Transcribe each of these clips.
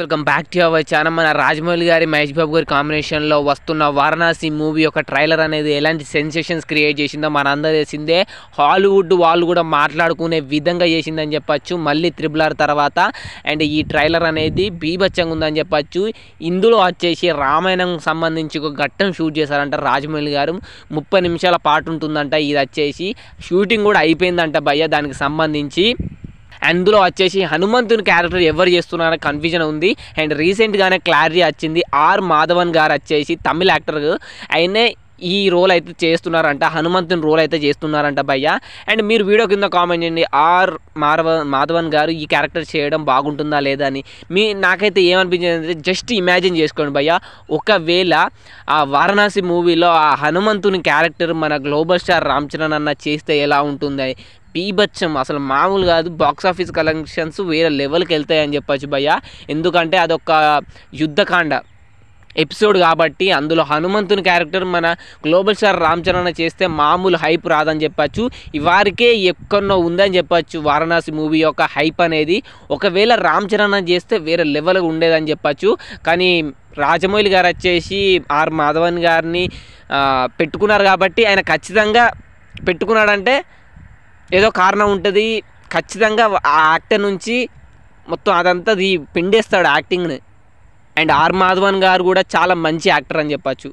Welcome back to our channel. మన రాజమౌళి గారి మహేష్ బాబు గారి కాంబినేషన్లో వస్తున్న వారణాసి మూవీ యొక్క ట్రైలర్ అనేది ఎలాంటి సెన్సేషన్స్ క్రియేట్ చేసిందో మనందరూ చేసిందే. హాలీవుడ్ వాళ్ళు కూడా మాట్లాడుకునే విధంగా చేసిందని చెప్పచ్చు మళ్ళీ RRR తర్వాత. అండ్ ఈ ట్రైలర్ అనేది బీభత్సంగా ఉందని చెప్పచ్చు. ఇందులో వచ్చేసి రామాయణం సంబంధించి ఒక ఘట్టం షూట్ చేశారంట రాజమౌళి గారు. 30 నిమిషాల పాటు ఉంటుందంట. ఇది వచ్చేసి షూటింగ్ కూడా అయిపోయిందంట భయ్య దానికి సంబంధించి. అందులో వచ్చేసి హనుమంతుని క్యారెక్టర్ ఎవరు చేస్తున్నారో కన్ఫ్యూజన్ ఉంది. అండ్ రీసెంట్గానే క్లారిటీ వచ్చింది. మాధవన్ గారు వచ్చేసి తమిళ యాక్టర్ ఆయనే ఈ రోల్ అయితే చేస్తున్నారంట, హనుమంతుని రోల్ అయితే చేస్తున్నారంట భయ్య. అండ్ మీరు వీడియో కింద కామెంట్ చేయండి, మాధవన్ గారు ఈ క్యారెక్టర్ చేయడం బాగుంటుందా లేదా అని. నాకైతే ఏమనిపించింది అంటే జస్ట్ ఇమాజిన్ చేసుకోండి భయ్య, ఒకవేళ ఆ వారణాసి మూవీలో ఆ హనుమంతుని క్యారెక్టర్ మన గ్లోబల్ స్టార్ రామ్ చరణ్ అన్న చేస్తే ఎలా ఉంటుంది. బీభత్సం అసలు మామూలు కాదు. బాక్స్ ఆఫీస్ కలెక్షన్స్ వేరే లెవెల్కి వెళ్తాయని చెప్పచ్చు భయ్య. ఎందుకంటే అదొక యుద్ధకాండ ఎపిసోడ్ కాబట్టి అందులో హనుమంతుని క్యారెక్టర్ మన గ్లోబల్ స్టార్ రామ్ చరణ్ చేస్తే మామూలు హైప్ రాదని చెప్పచ్చు. వారికే ఎక్కడో ఉందని చెప్పచ్చు వారణాసి మూవీ యొక్క హైప్ అనేది. ఒకవేళ రామ్ చరణ్ చేస్తే వేరే లెవెల్గా ఉండేదని చెప్పచ్చు. కానీ రాజమౌళి గారు వచ్చేసి మాధవన్ గారిని పెట్టుకున్నారు కాబట్టి ఆయన ఖచ్చితంగా పెట్టుకున్నాడంటే ఏదో కారణం ఉంటుంది. ఖచ్చితంగా ఆ యాక్టర్ నుంచి మొత్తం అదంతా పిండేస్తాడు యాక్టింగ్ని. అండ్ మాధవన్ గారు కూడా చాలా మంచి యాక్టర్ అని చెప్పచ్చు.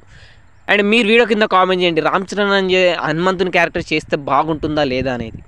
అండ్ మీరు వీడియో కింద కామెంట్ చేయండి, రామ్ చరణ్ హనుమంతుని క్యారెక్టర్ చేస్తే బాగుంటుందా లేదా అనేది.